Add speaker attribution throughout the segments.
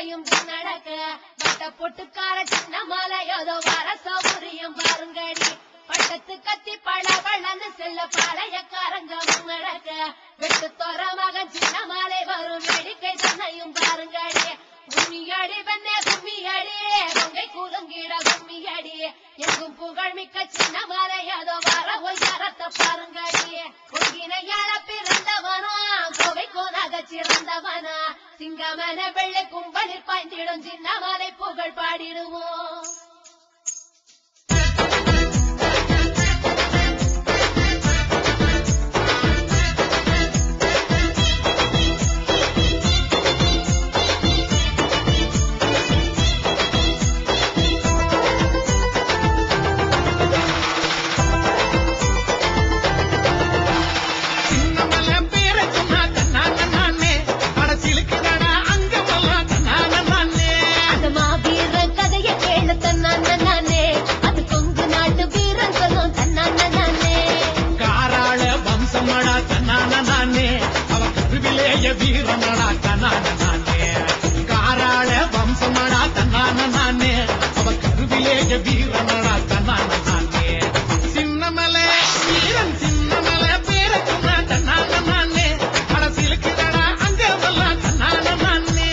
Speaker 1: சண்டையும் நடக்க வட்ட பொட்டுக்கார சின்ன மலையோதோ வர சௌகரியம் பாருங்கடி பட்டத்து கத்தி பழவழன்னு செல்ல பழையக்காரங்க நடக்க வெட்டு தோற மகன் சின்ன மலை வரும் வேடிக்கை தன்னையும் பாருங்கடி கும்மியடி வெண்ணே கும்மியடி பொங்கை குலுங்கிட கும்மியடி எங்கும் புகழ் மிக்க சின்ன மலையோதோ வர ஒய்யாரத்தை பாருங்கடி பொங்கினையாள பிறந்தவனோ கோவை கோதாக சிறந்தவனா சிங்கமன வெள்ளை கும்பலில் பாய்ந்திடும் சின்ன மலை புகழ் பாடிடுவோம்.
Speaker 2: வீரனடா தன்னான நானே காராள வம்சமடா தன்னான நானே அவ கருவிலேய வீரனடா தன்னான நானே சின்னமலை வீரன் சின்னமலை பேர சொன்னா தன்னான நானே அரசியலுக்குடா அங்க வரலாம் தன்னான நானே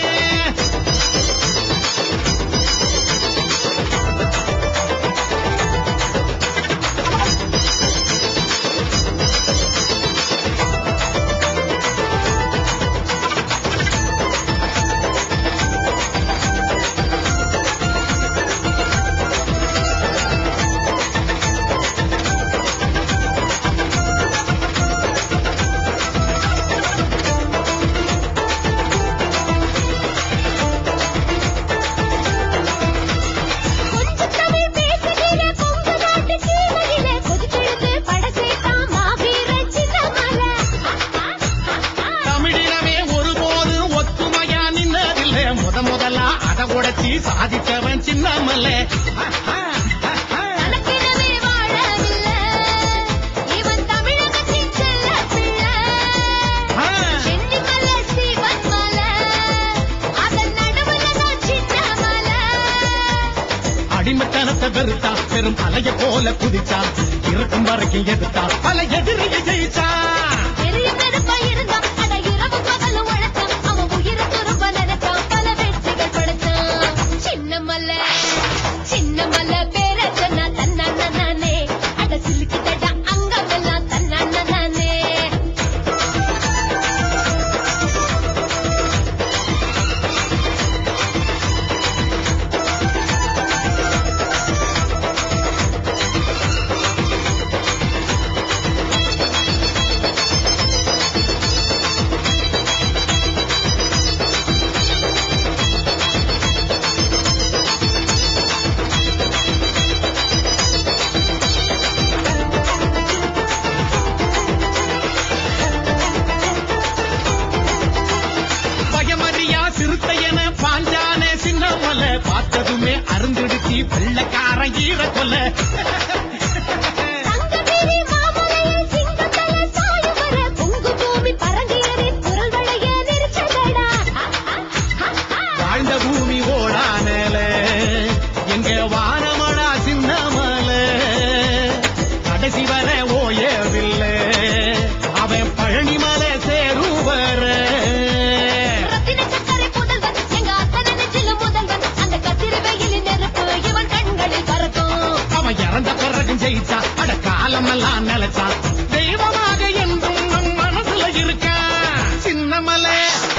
Speaker 2: முதலா அத உடைச்சி சாதித்தவன் சின்னமலை
Speaker 1: தனக்கெனவே வாழவில்லை இவன் தமிழகத்தின் செல்ல பிள்ளை சென்னிமலை சிவன் மலை அதன் நடுவுல தான் சின்னமலை
Speaker 2: அடிமைத்தனத்தை வெறுத்தா பெரும் அலைய போல குதிச்சா இருக்கும் வரைக்கும் எதிர்த்தா பல எதிரிய ஜெயிச்சா
Speaker 1: பெரிய பெருப்பா இருந்தா அட இரவு பகலும் உழைச்சான் அவன் உயிரை துரும்ப நினைச்சான் பல வெற்றிகள் படைச்சான் சின்னமலை சின்னமலை பேர சொன்னா தன்னான நானே அட சிலுக்குதடா அங்கமெல்லாம் தன்னான நானே
Speaker 2: சிறுத்தையன பாஞ்சானே சின்னமலை பார்த்ததுமே அருந்துடுச்சி வெள்ளக்காரன் ஈர கொல்ல
Speaker 1: தங்ககிரி மாமலையில் சிங்கத்தல சாயம் வர பொங்கு பூமி பரங்கியரின் குரல் வளைய நெரிச்சதடா
Speaker 2: வாழ்ந்த பூமி ஓடானல எங்க வானமடா சின்னமலை கடைசி வர ஓயவில்லை அவன் பழனிமலை சேரும் வர இறந்த பிறகு ஜெயிச்சா அட காலமெல்லாம் நிலைச்சா தெய்வமாக என்றும் நம் மனசுல இருக்கா சின்னமலை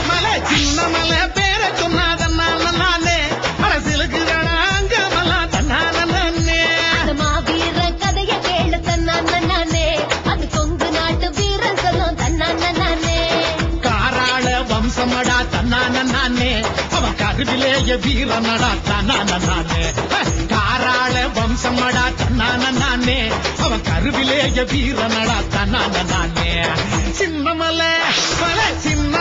Speaker 2: மலை சின்னமலை பேர சொன்னாதன்னால நானே அரசியலுக்கு அங்கமெல்லாம் தன்னான நானே
Speaker 1: மாவீர கதைய கேளு தன்னான நானே அது கொங்கு நாட்டு வீரன் சொல்லும் தன்னான நானே
Speaker 2: காராள வம்சமடா தன்னான நானே அவன் கருவிலேய வீரனடா தன்னான நானே காராள வம்சமடா தன்னான நானே அவன் கருவிலேய வீரனடா தன்னான நானே சின்னமலை மலை சின்ன